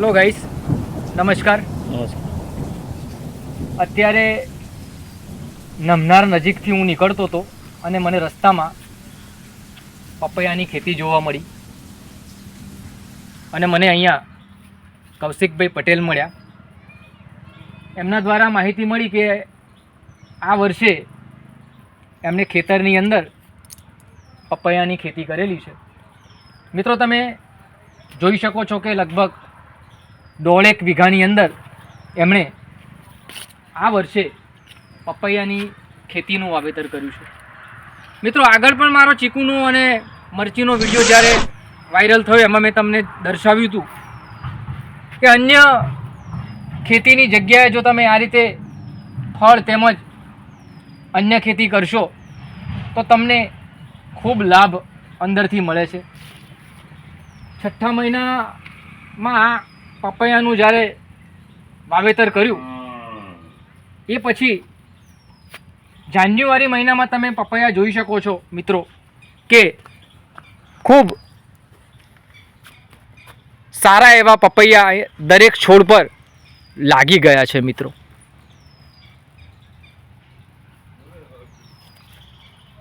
Hello guys, नमस्कार। અત્યારે નમનાર નજીકથી હું નીકળતો હતો અને મને રસ્તામાં પપૈયાની ખેતી જોવા મળી અને મને અહીંયા કૌશિકભાઈ પટેલ મળ્યા. એમના દ્વારા માહિતી મળી કે આ વર્ષે એમને ખેતરની અંદર પપૈયાની ખેતી કરેલી છે. મિત્રો, તમે જોઈ શકો છો કે લગભગ 1.5 વીઘાની અંદર એમણે આ વર્ષે પપૈયાની ખેતીનું વાવેતર કર્યું છે. મિત્રો, આગળ પણ મારો ચીકુનો અને મરચીનો વિડીયો જ્યારે વાયરલ થયો એમાં મેં તમને દર્શાવ્યું હતું કે અન્ય ખેતીની જગ્યાએ જો તમે આ રીતે ફળ તેમજ અન્ય ખેતી કરશો તો તમને ખૂબ લાભ અંદરથી મળે છે. 6ઠ્ઠા મહિનામાં આ પપૈયાનું જ્યારે વાવેતર કર્યું એ પછી જાન્યુઆરી મહિનામાં તમે પપૈયા જોઈ શકો છો મિત્રો કે ખૂબ સારા એવા પપૈયા દરેક છોડ પર લાગી ગયા છે. મિત્રો,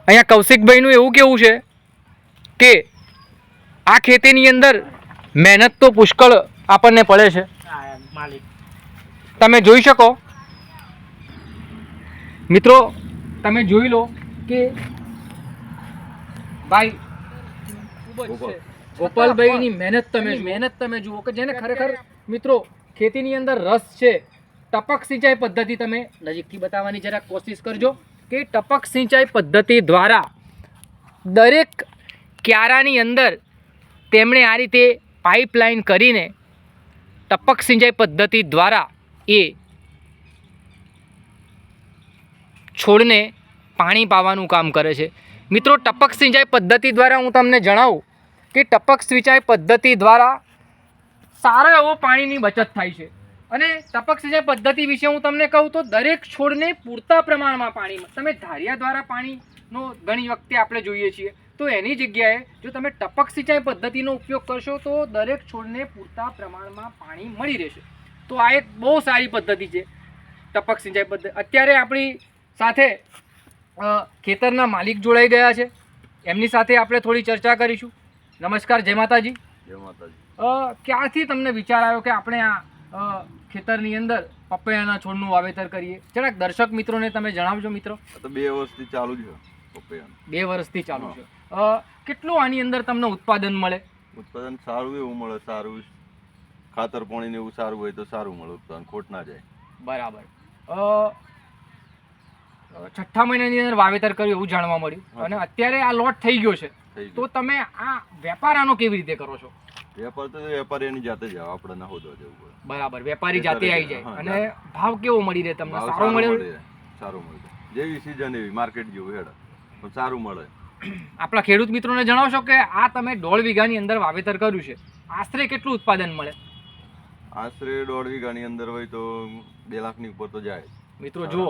અહીંયા કૌશિકભાઈનું એવું કહેવું છે કે આ ખેતીની અંદર મહેનત તો પુષ્કળ આપણને પડે છે. તમે જોઈ શકો મિત્રો, તમે જોઈ લો કે ભાઈ ગોપાલભાઈની મહેનત તમે જુઓ કે જેને ખરેખર મિત્રો ખેતીની અંદર રસ છે. ટપક સિંચાઈ પદ્ધતિ તમે નજીકથી બતાવવાની જરાક કોશિશ કરજો કે ટપક સિંચાઈ પદ્ધતિ દ્વારા દરેક ક્યારાની અંદર તેમણે આ રીતે પાઇપલાઇન કરીને ટપક સિંચાઈ પદ્ધતિ દ્વારા એ છોડને પાણી પાવાનું કામ કરે છે. મિત્રો, ટપક સિંચાઈ પદ્ધતિ દ્વારા હું તમને જણાવું કે ટપક સિંચાઈ પદ્ધતિ દ્વારા સારો એવો પાણીની બચત થાય છે. અને ટપક સિંચાઈ પદ્ધતિ વિશે હું તમને કહું તો દરેક છોડને પૂરતા પ્રમાણમાં પાણી, તમે ધારિયા દ્વારા પાણીનો ઘણી વખતે આપણે જોઈએ છીએ, તો એની જગ્યાએ જો તમે ટપક સિંચાઈ પદ્ધતિનો ઉપયોગ કરશો તો દરેક છોડને પૂરતા પ્રમાણમાં પાણી મળી રહેશે. તો આ એક બહુ સારી પદ્ધતિ છે ટપક સિંચાઈ પદ્ધતિ. અત્યારે આપણી સાથે ખેતરના માલિક જોડાઈ ગયા છે, એમની સાથે આપણે થોડી ચર્ચા કરીશું. નમસ્કાર, જય માતાજી. જય માતાજી. ક્યારથી તમને વિચાર આવ્યો કે આપણે આ ખેતરની અંદર પપૈયાના છોડનું વાવેતર કરીએ? જરાક દર્શક મિત્રોને તમે જણાવજો. મિત્રો, તો 2 વર્ષથી ચાલુ છે પપૈયાનું. 2 વર્ષથી ચાલુ છે. કેટલું આની અંદર તમને ઉત્પાદન મળે? ઉત્પાદન સારું એવું મળે, સારું ખાતર પાણી ને એવું સારું હોય તો સારું મળે, ઉત્પાદન ખોટ ના જાય. બરાબર. 6ઠ્ઠા મહિનાની અંદર વાવેતર કર્યું એવું જાણવા મળ્યું અને અત્યારે આ લોટ થઈ ગયો છે. તો તમે આ વેપાર આનો કેવી રીતે કરો છો? વેપાર તો વેપારી એની જાતે જ આવે, આપણે ના હોદવા જવું પડે. બરાબર, વેપારી જાતે આવી જાય. અને ભાવ કેવો મળી રહે તમને? સારો મળે? સારું મળે, જેવી સિઝન એવી માર્કેટ જેવું હેડ પણ સારું મળે. આપણા ખેડૂત મિત્રોને જણાવશો કે આ તમે 1.5 વીઘાની અંદર વાવેતર કર્યું છે, આશરે કેટલું ઉત્પાદન મળે? આશરે 1.5 વીઘાની અંદર હોય તો 2 લાખની ઉપર તો જાય. મિત્રો જુઓ,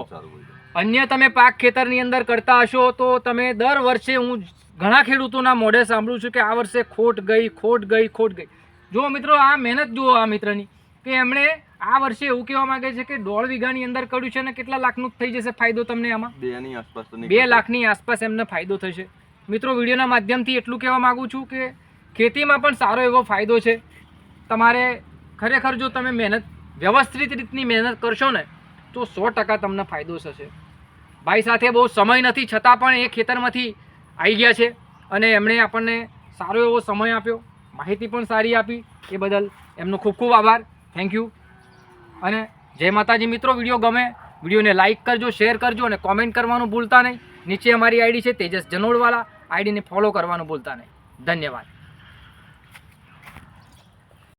અન્ય તમે પાક ખેતરની અંદર કરતા હશો તો તમે દર વર્ષે, હું ઘણા ખેડૂતોના મોઢે સાંભળું છું કે આ વર્ષે ખોટ ગઈ. જુઓ મિત્રો, આ મહેનત જુઓ આ મિત્રની કે એમણે આ વર્ષે એવું કહેવા માંગે છે કે 1.5 વીઘાની અંદર કર્યું છે અને કેટલા લાખનું થઈ જશે ફાયદો તમને આમાં? 2 લાખની આસપાસ એમને ફાયદો થશે. મિત્રો, વિડીયોના માધ્યમથી એટલું કહેવા માગું છું કે ખેતીમાં પણ સારો એવો ફાયદો છે. તમારે ખરેખર જો તમે મહેનત, વ્યવસ્થિત રીતની મહેનત કરશો ને તો 100% તમને ફાયદો થશે. ભાઈ સાથે બહુ સમય નથી છતાં પણ એ ખેતરમાંથી આવી ગયા છે અને એમણે આપણને સારો એવો સમય આપ્યો, માહિતી પણ સારી આપી. એ બદલ એમનો ખૂબ ખૂબ આભાર. થેન્ક યુ અને જય માતાજી. મિત્રો, વિડીયો ગમે વિડીયોને લાઇક કરજો, શેર કરજો અને કોમેન્ટ કરવાનું ભૂલતા નહીં. નીચે અમારી આઈડી છે તેજસ જનોડવાલા, આઈડીને ફોલો કરવાનું ભૂલતા નહીં. ધન્યવાદ.